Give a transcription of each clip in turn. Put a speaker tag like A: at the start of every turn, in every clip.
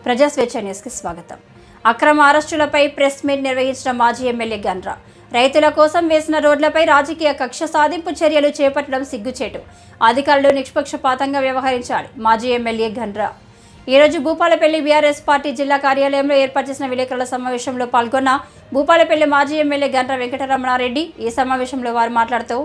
A: ప్రజాస్వేచ్ఛ న్యూస్కి స్వాగతం. అక్రమ అరెస్టులపై ప్రెస్ మీట్ నిర్వహించిన మాజీ ఎమ్మెల్యే గండ్ర రైతుల కోసం వేసిన రోడ్లపై రాజకీయ కక్ష సాధింపు చర్యలు చేపట్టడం సిగ్గుచేటు. అధికారులు నిష్పక్షపాతంగా వ్యవహరించాలి. మాజీ ఎమ్మెల్యే గండ్ర ఈరోజు భూపాలపల్లి బీఆర్ఎస్ పార్టీ జిల్లా కార్యాలయంలో ఏర్పాటు చేసిన విలేకరుల సమావేశంలో పాల్గొన్న భూపాలపల్లి మాజీ ఎమ్మెల్యే గండ్ర వెంకటరమణారెడ్డి ఈ సమావేశంలో వారు మాట్లాడుతూ,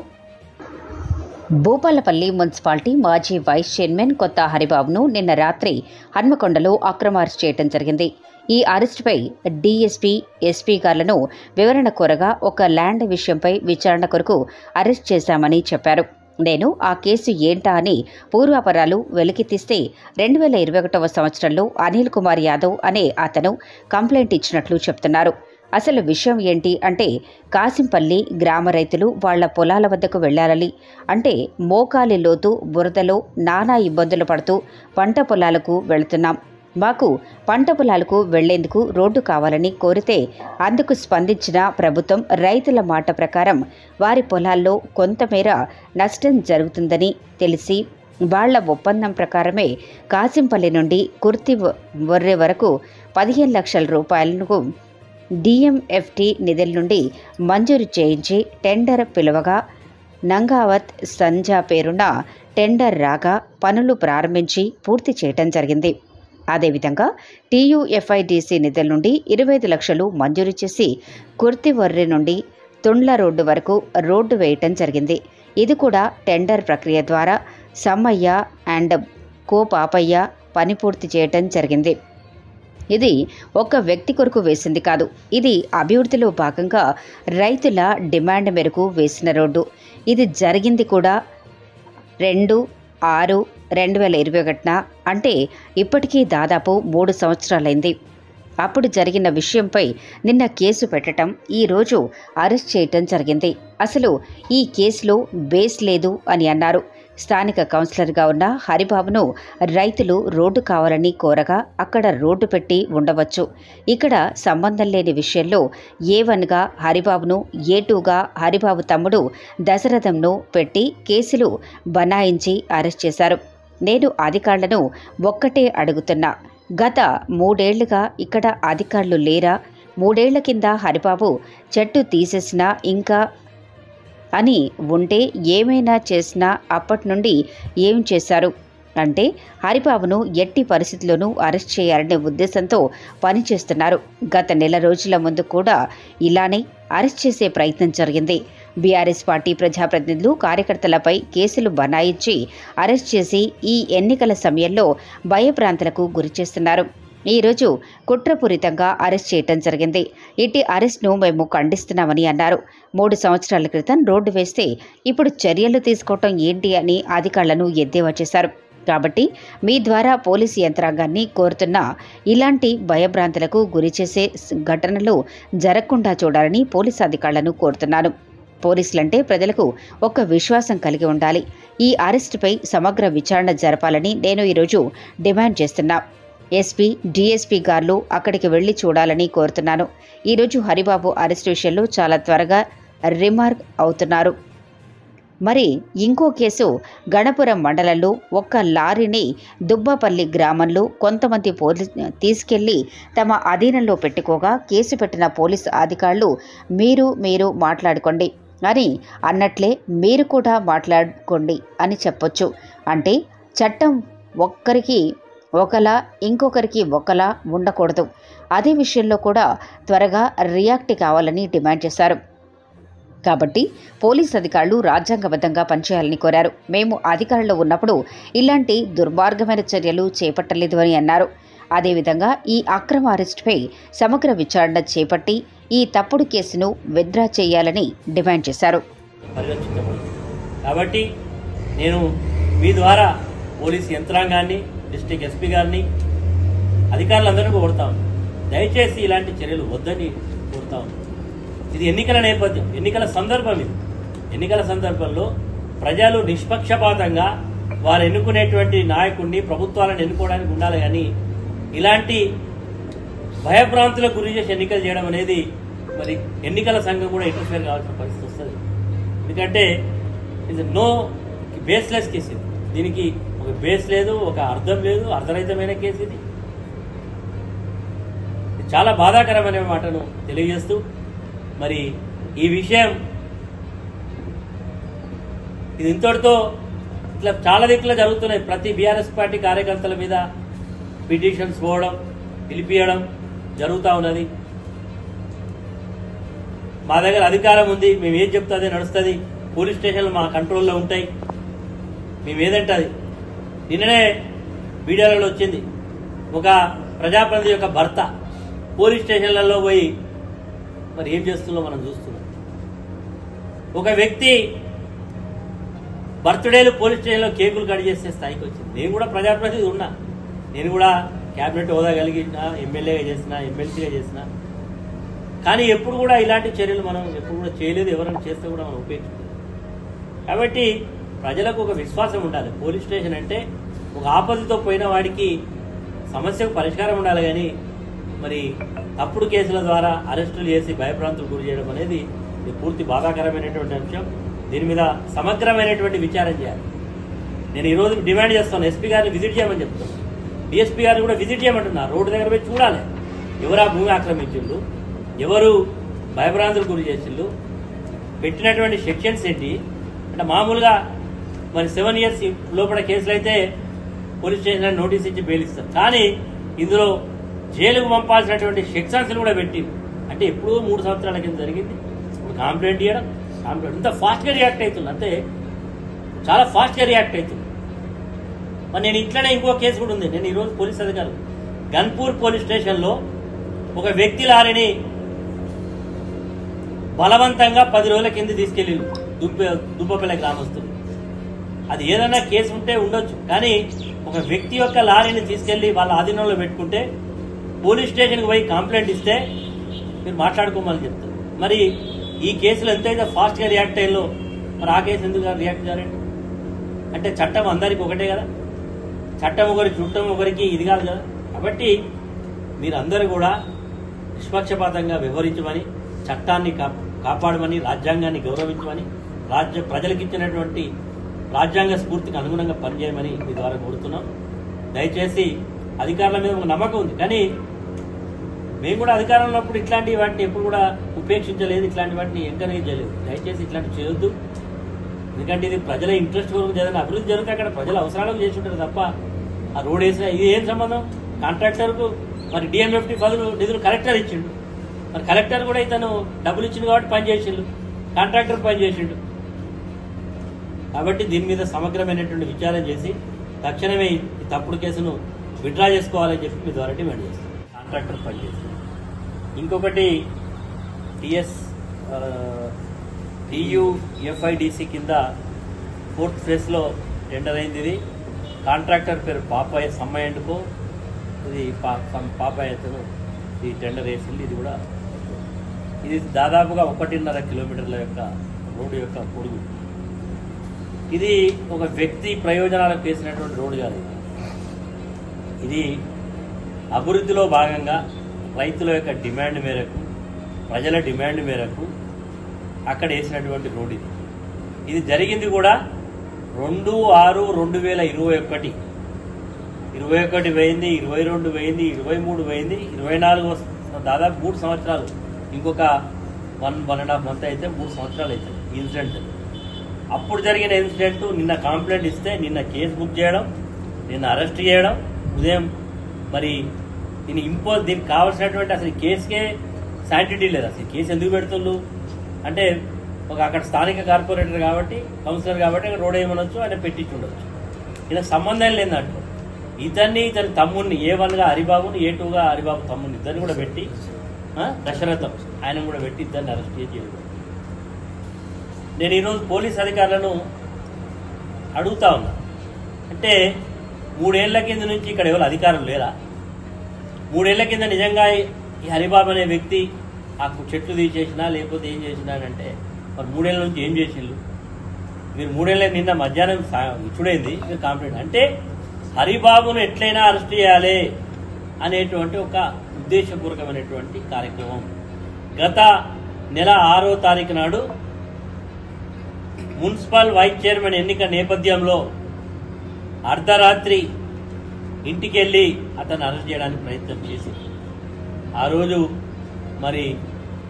B: భూపాలపల్లి మున్సిపాలిటీ మాజీ వైస్ చైర్మన్ కొత్త హరిబాబును నిన్న రాత్రి హన్మకొండలో అక్రమ అరెస్ట్ చేయడం జరిగింది. ఈ అరెస్టుపై డీఎస్పీ, ఎస్పీ గార్లను వివరణ కోరగా ఒక ల్యాండ్ విషయంపై విచారణ కొరకు అరెస్ట్ చేశామని చెప్పారు. నేను ఆ కేసు ఏంటా అని పూర్వాపరాలు వెలికితీస్తే 2021వ సంవత్సరంలో అనిల్ కుమార్ యాదవ్ అనే అతను కంప్లైంట్ ఇచ్చినట్లు చెప్తున్నారు. అసలు విషయం ఏంటి అంటే, కాసింపల్లి గ్రామ రైతులు వాళ్ల పొలాల వద్దకు వెళ్లాలని, అంటే మోకాలి లోతు బురదలో నానా ఇబ్బందులు పడుతూ పంట పొలాలకు వెళుతున్నాం, మాకు పంట పొలాలకు వెళ్లేందుకు రోడ్డు కావాలని కోరితే అందుకు స్పందించిన ప్రభుత్వం రైతుల మాట ప్రకారం వారి పొలాల్లో కొంతమేర నష్టం జరుగుతుందని తెలిసి వాళ్ల ఒప్పందం ప్రకారమే కాసింపల్లి నుండి కుర్తి వర్రె వరకు 15 లక్షల రూపాయలకు డిఎంఎఫ్టి నిధుల నుండి మంజూరు చేయించి టెండర్ పిలువగా నంగావత్ సంజా పేరున టెండర్ రాగా పనులు ప్రారంభించి పూర్తి చేయటం జరిగింది. అదేవిధంగా టీయూఎఫ్ఐడిసి నిధుల నుండి 25 లక్షలు మంజూరు చేసి కుర్తివర్రె నుండి తుండ్ల రోడ్డు వరకు రోడ్డు వేయటం జరిగింది. ఇది కూడా టెండర్ ప్రక్రియ ద్వారా సమ్మయ్య అండ్ కో పాపయ్య పని పూర్తి చేయటం జరిగింది. ఇది ఒక్క వ్యక్తి కొరకు వేసింది కాదు. ఇది అభివృద్ధిలో భాగంగా రైతుల డిమాండ్ మేరకు వేసిన రోడ్డు. ఇది జరిగింది కూడా 2/6/2021, అంటే ఇప్పటికీ దాదాపు 3 సంవత్సరాలైంది. అప్పుడు జరిగిన విషయంపై నిన్న కేసు పెట్టడం, ఈరోజు అరెస్ట్ చేయటం జరిగింది. అసలు ఈ కేసులో బేస్ లేదు అని అన్నారు. స్థానిక కౌన్సిలర్గా ఉన్న హరిబాబును రైతులు రోడ్డు కావాలని కోరగా అక్కడ రోడ్డు పెట్టి ఉండవచ్చు. ఇక్కడ సంబంధం లేని విషయంలో A1గా హరిబాబును, A2గా హరిబాబు తమ్ముడు దశరథంను పెట్టి కేసులు బనాయించి అరెస్ట్ చేశారు. నేను అధికారులను ఒక్కటే అడుగుతున్నా, గత 3 ఏళ్లుగా ఇక్కడ అధికారులు లేరా? 3 ఏళ్ల కింద హరిబాబు చెట్టు తీసేసినా ఇంకా అని ఉంటే ఏమైనా చేసినా అప్పటి నుండి ఏం చేశారు అంటే, హరిబాబును ఎట్టి పరిస్థితుల్లోనూ అరెస్ట్ చేయాలనే ఉద్దేశంతో పనిచేస్తున్నారు. గత నెల రోజుల ముందు కూడా ఇలానే అరెస్ట్ చేసే ప్రయత్నం జరిగింది. బీఆర్ఎస్ పార్టీ ప్రజాప్రతినిధులు, కార్యకర్తలపై కేసులు బనాయించి అరెస్ట్ చేసి ఈ ఎన్నికల సమయంలో భయభ్రాంతులకు గురిచేస్తున్నారు. ఈరోజు కుట్రపూరితంగా అరెస్ట్ చేయటం జరిగింది. ఇట్టి అరెస్ట్ను మేము ఖండిస్తున్నామని అన్నారు. 3 సంవత్సరాల క్రితం రోడ్డు వేస్తే ఇప్పుడు చర్యలు తీసుకోవటం ఏంటి అని అధికారులను ఎద్దేవా చేశారు. కాబట్టి మీ ద్వారా పోలీసు యంత్రాంగాన్ని కోరుతున్నా, ఇలాంటి భయభ్రాంతులకు గురి చేసే ఘటనలు జరగకుండా చూడాలని పోలీసు అధికారులను కోరుతున్నాను. పోలీసులంటే ప్రజలకు ఒక విశ్వాసం కలిగి ఉండాలి. ఈ అరెస్టుపై సమగ్ర విచారణ జరపాలని నేను ఈరోజు డిమాండ్ చేస్తున్నా. ఎస్పీ, డీఎస్పీ గార్లు అక్కడికి వెళ్లి చూడాలని కోరుతున్నాను. ఈరోజు హరిబాబు అరెస్ట్ విషయంలో చాలా త్వరగా రిమార్క్ అవుతున్నారు. మరి ఇంకో కేసు, గణపురం మండలంలో ఒక్క లారీని దుబ్బపల్లి గ్రామంలో కొంతమంది తీసుకెళ్లి తమ అధీనంలో పెట్టుకోగా కేసు పెట్టిన పోలీసు అధికారులు మీరు మాట్లాడుకోండి అని అన్నట్లే మీరు కూడా మాట్లాడుకోండి అని చెప్పొచ్చు. అంటే చట్టం ఒక్కరికి ఒకలా ఇంకొకరికి ఒకలా ఉండకూడదు. అదే విషయంలో కూడా త్వరగా రియాక్ట్ కావాలని డిమాండ్ చేశారు. కాబట్టి పోలీస్ అధికారులు రాజ్యాంగబద్ధంగా పనిచేయాలని కోరారు. మేము అధికారంలో ఉన్నప్పుడు ఇలాంటి దుర్మార్గమైన చర్యలు చేపట్టలేదు అని అన్నారు. అదేవిధంగా ఈ అక్రమ అరెస్టుపై సమగ్ర విచారణ చేపట్టి ఈ తప్పుడు కేసును విత్డ్రా చేయాలని డిమాండ్ చేశారు.
C: కాబట్టి నేను మీ ద్వారా పోలీస్ యంత్రాంగాన్ని, డిస్ట్రిక్ట్ ఎస్పీ గారిని, అధికారులందరినీ కోరుతాం, దయచేసి ఇలాంటి చర్యలు వద్దని కోరుతాం. ఇది ఎన్నికల నేపథ్యం, ఎన్నికల సందర్భం. ఇది ఎన్నికల సందర్భంలో ప్రజలు నిష్పక్షపాతంగా వారు ఎన్నుకునేటువంటి నాయకుడిని, ప్రభుత్వాలను ఎన్నుకోవడానికి ఉండాలి. కానీ ఇలాంటి భయభ్రాంతులకు గురి చేసి ఎన్నికలు చేయడం అనేది, మరి ఎన్నికల సంఘం కూడా ఇంటర్ఫియర్ కావాల్సిన పరిస్థితి వస్తుంది. ఎందుకంటే ఇది నో బేస్లెస్ కేసు. దీనికి ఒక బేస్ లేదు, ఒక అర్థం లేదు, అర్ధరహితమైన కేసు ఇది. చాలా బాధాకరమైన మాటను తెలియజేస్తూ మరి ఈ విషయం ఇది ఇంతటితో ఇట్లా చాలా దిక్కులో జరుగుతున్నాయి. ప్రతి బీఆర్ఎస్ పార్టీ కార్యకర్తల మీద పిటిషన్స్ పోవడం, పిలిపియడం జరుగుతూ ఉన్నది. మా దగ్గర అధికారం ఉంది, మేము ఏం చెప్తే అదే నడుస్తుంది, పోలీస్ స్టేషన్లు మా కంట్రోల్లో ఉంటాయి, మేము ఏదంటే అది. నిన్ననే మీడియాలలో వచ్చింది, ఒక ప్రజాప్రతినిధి యొక్క భర్త పోలీస్ స్టేషన్లలో పోయి మరి ఏం చేస్తుందో మనం చూస్తున్నాం. ఒక వ్యక్తి బర్త్డేలు పోలీస్ స్టేషన్లో కేకులు కట్ చేసే స్థాయికి వచ్చింది. నేను కూడా ప్రజాప్రతినిధి ఉన్నా, నేను కూడా క్యాబినెట్ హోదా కలిగిన, ఎమ్మెల్యేగా చేసిన, ఎమ్మెల్సీగా చేసిన, కానీ ఎప్పుడు కూడా ఇలాంటి చర్యలు మనం ఎప్పుడు కూడా చేయలేదు. ఎవరైనా చేస్తే కూడా మనం ఉపయోగించుకోలేదు. కాబట్టి ప్రజలకు ఒక విశ్వాసం ఉండాలి. పోలీస్ స్టేషన్ అంటే ఒక ఆపదతో పోయిన వాడికి సమస్యకు పరిష్కారం ఉండాలి, కానీ మరి తప్పుడు కేసుల ద్వారా అరెస్టులు చేసి భయభ్రాంతులు గురి చేయడం అనేది ఇది పూర్తి బాధాకరమైనటువంటి అంశం. దీని మీద సమగ్రమైనటువంటి విచారం చేయాలి. నేను ఈరోజు డిమాండ్ చేస్తాను, ఎస్పీ గారిని విజిట్ చేయమని చెప్తాను, డిఎస్పీ గారిని కూడా విజిట్ చేయమంటున్నా. రోడ్డు దగ్గర పోయి చూడాలి, ఎవరు ఆ భూమి ఆక్రమించిండు, ఎవరు భయభ్రాంతులు గురి చేసిండు, పెట్టినటువంటి సెక్షన్స్ ఏంటి. అంటే మామూలుగా మరి 7 years లోపల కేసులు అయితే పోలీస్ స్టేషన్ నోటీస్ ఇచ్చి బెయిల్ ఇస్తారు, కానీ ఇందులో జైలుకు పంపాల్సినటువంటి సెక్షన్స్ కూడా పెట్టి, అంటే ఎప్పుడూ 3 సంవత్సరాల కింద జరిగింది. ఇప్పుడు కంప్లైంట్ చేయడం, కంప్లైంట్ ఇంత ఫాస్ట్గా రియాక్ట్ అవుతుంది, అంతే చాలా ఫాస్ట్గా రియాక్ట్ అవుతుంది. మరి నేను ఇట్లనే ఇంకో కేసు కూడా ఉంది. నేను ఈరోజు పోలీస్ అధికారులు గన్పూర్ పోలీస్ స్టేషన్లో ఒక వ్యక్తి లారీని బలవంతంగా 10 రోజుల కింద తీసుకెళ్లి దుబ్బపల్లి గ్రామస్తులు. అది ఏదైనా కేసు ఉంటే ఉండొచ్చు, కానీ ఒక వ్యక్తి యొక్క లారీని తీసుకెళ్లి వాళ్ళ ఆధీనంలో పెట్టుకుంటే పోలీస్ స్టేషన్కి పోయి కంప్లైంట్ ఇస్తే మీరు మాట్లాడుకోమని చెప్తారు. మరి ఈ కేసులు ఎంతైతే ఫాస్ట్గా రియాక్ట్ అయ్యిందో మరి ఆ కేసు ఎందుకు రియాక్ట్ చేయాలండి? అంటే చట్టం అందరికి ఒకటే కదా, చట్టం ఒకరికి చుట్టం ఒకరికి ఇది కాదు కదా. కాబట్టి మీరందరూ కూడా నిష్పక్షపాతంగా వ్యవహరించమని, చట్టాన్ని కాపాడమని, రాజ్యాంగాన్ని గౌరవించమని, ప్రజలకు ఇచ్చినటువంటి రాజ్యాంగ స్ఫూర్తికి అనుగుణంగా పనిచేయమని మీ ద్వారా కోరుతున్నాం. దయచేసి అధికారుల మీద ఒక నమ్మకం ఉంది, కానీ మేము కూడా అధికారంలో ఉన్నప్పుడు ఇట్లాంటి వాటిని ఎప్పుడు కూడా ఉపేక్షించలేదు, ఇట్లాంటి వాటిని ఎంకరేజ్ చేయలేదు. దయచేసి ఇట్లాంటివి చేయొద్దు, ఎందుకంటే ఇది ప్రజల ఇంట్రెస్ట్ కొరకు ఏదైనా అభివృద్ధి జరిగితే అక్కడ ప్రజల అవసరాలకు చేసి ఉంటారు తప్ప ఆ రోడ్ వేసిన ఇది ఏం సంబంధం? కాంట్రాక్టర్కు మరి డిఎంఎఫ్టీ బదులు నిధులు కలెక్టర్ ఇచ్చిండు, మరి కలెక్టర్ కూడా ఇతను డబ్బులు ఇచ్చిండు కాబట్టి పనిచేసిండు, కాంట్రాక్టర్ పనిచేసిండు. కాబట్టి దీని మీద సమగ్రమైనటువంటి విచారణ చేసి తక్షణమే ఈ తప్పుడు కేసును విత్డ్రా చేసుకోవాలని చెప్పి మీ ద్వారా డిమాండ్ చేస్తాం. కాంట్రాక్టర్ పనిచేస్తుంది. ఇంకొకటి టీయూఎఫ్ఐడిసి కింద 4th phase టెండర్ అయింది. ఇది కాంట్రాక్టర్ పేరు పాపాయ సమ్మయ్యకు, ఇది పాపాయ అతను ఈ టెండర్ వేసింది. ఇది కూడా ఇది దాదాపుగా 1.5 కిలోమీటర్ల యొక్క రోడ్డు యొక్క పొడుగు. ఇది ఒక వ్యక్తి ప్రయోజనాలకు వేసినటువంటి రోడ్డు కాదు. ఇది అభివృద్ధిలో భాగంగా రైతుల యొక్క డిమాండ్ మేరకు, ప్రజల డిమాండ్ మేరకు అక్కడ వేసినటువంటి రోడ్డు ఇది. ఇది జరిగింది కూడా 2/6/2021. 21 పోయింది, 22 పోయింది, 23 పోయింది, 24 దాదాపు 3 సంవత్సరాలు. ఇంకొక 1.5 month అయితే 3 సంవత్సరాలు అవుతుంది ఈ ఇన్సిడెంట్. అప్పుడు జరిగిన ఇన్సిడెంట్ నిన్న కంప్లైంట్ ఇస్తే నిన్న కేసు బుక్ చేయడం, నిన్న అరెస్ట్ చేయడం, ఉదయం మరి దీనికి కావాల్సినటువంటి అసలు కేసుకే శాంటిటీ లేదు. అసలు కేసు ఎందుకు పెడుతుండ్రు అంటే ఒక అక్కడ స్థానిక కార్పొరేటర్ కాబట్టి, కౌన్సిలర్ కాబట్టి అక్కడ రోడ్ వేయమనొచ్చు, ఆయన పెట్టించి ఉండొచ్చు. ఇలా సంబంధం లేదంటూ ఇతన్ని తమ్ముడిని A1గా హరిబాబుని, A2గా హరిబాబు తమ్ముడిని ఇద్దరిని కూడా పెట్టి, దశరథం ఆయన కూడా పెట్టి ఇద్దరిని అరెస్ట్ చేయలేదు. నేను ఈరోజు పోలీస్ అధికారులను అడుగుతా ఉన్నా, అంటే 3 ఏళ్ల కింద నుంచి ఇక్కడ ఎవరు అధికారులు లేరా? 3 ఏళ్ల కింద నిజంగా ఈ హరిబాబు అనే వ్యక్తి ఆ చెట్లు తీసేసినా లేకపోతే ఏం చేసినా అంటే మరి 3 ఏళ్ల నుంచి ఏం చేసిండ్రు మీరు? 3 ఏళ్ళ నిన్న మధ్యాహ్నం ఇచ్చుడైంది మీరు కంప్లైంట్. అంటే హరిబాబును ఎట్లయినా అరెస్ట్ చేయాలి అనేటువంటి ఒక ఉద్దేశపూర్వకమైనటువంటి కార్యక్రమం. గత నెల 6వ తారీఖు నాడు మున్సిపల్ వైస్ చైర్మన్ ఎన్నిక నేపథ్యంలో అర్ధరాత్రి ఇంటికి వెళ్ళి అతను అరెస్ట్ చేయడానికి ప్రయత్నం చేసి ఆ రోజు మరి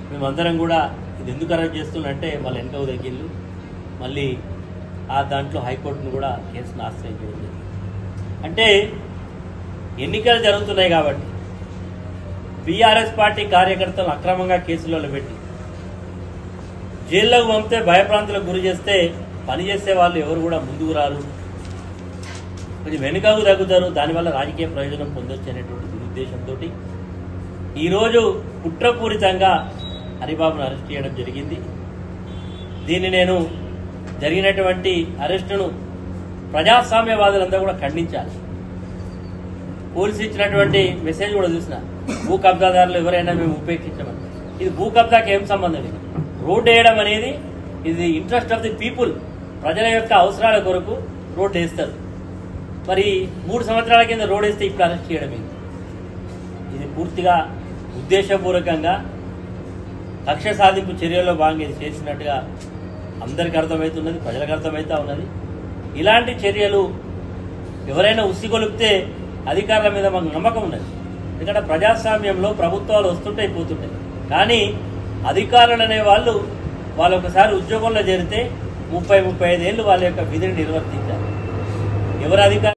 C: మేమందరం కూడా ఇది ఎందుకు అరెస్ట్ చేస్తున్నంటే మళ్ళీ వెనక తగ్గిళ్ళు మళ్ళీ ఆ దాంట్లో హైకోర్టును కూడా కేసును ఆశ్రయించడం జరిగింది. అంటే ఎన్నికలు జరుగుతున్నాయి కాబట్టి బీఆర్ఎస్ పార్టీ కార్యకర్తలను అక్రమంగా కేసులలో పెట్టి జైల్లోకి పంపితే భయప్రాంతులకు గురి చేస్తే పనిచేసే వాళ్ళు ఎవరు కూడా ముందుకు రారు, కొంచెం వెనుకకు తగ్గుతారు, దానివల్ల రాజకీయ ప్రయోజనం పొందొచ్చు అనేటువంటి దురుద్దేశంతో ఈరోజు కుట్రపూరితంగా హరిబాబును అరెస్ట్ చేయడం జరిగింది. దీన్ని నేను జరిగినటువంటి అరెస్టును ప్రజాస్వామ్యవాదులంతా కూడా ఖండించాలి. పోలీసు ఇచ్చినటువంటి మెసేజ్ కూడా చూసిన, భూ కబ్జాదారులు ఎవరైనా మేము ఉపేక్షించమని. ఇది భూ కబ్జాకి ఏం సంబంధం ఇది? రోడ్డు వేయడం అనేది ఇది ఇంట్రెస్ట్ ఆఫ్ ది పీపుల్, ప్రజల యొక్క అవసరాల కొరకు రోడ్డు వేస్తారు. మరి 3 సంవత్సరాల కింద రోడ్ వేస్తే ఇప్పుడు అరెస్ట్ చేయడం ఇది పూర్తిగా ఉద్దేశపూర్వకంగా కక్ష సాధింపు చర్యల్లో భాగంగా ఇది చేసినట్టుగా అందరికీ అర్థమవుతున్నది, ప్రజలకు అర్థమవుతా ఉన్నది. ఇలాంటి చర్యలు ఎవరైనా ఉసిగొలిపితే అధికారుల మీద మాకు నమ్మకం ఉన్నది. ఎందుకంటే ప్రజాస్వామ్యంలో ప్రభుత్వాలు వస్తుంటాయి పోతుంటాయి, కానీ అధికారులు అనే వాళ్ళు ఒకసారి ఉద్యోగంలో చేరితే 30-35 ఏళ్ళు వాళ్ళ యొక్క విధిని నిర్వర్తించాలి. ఎవరు అధికారులు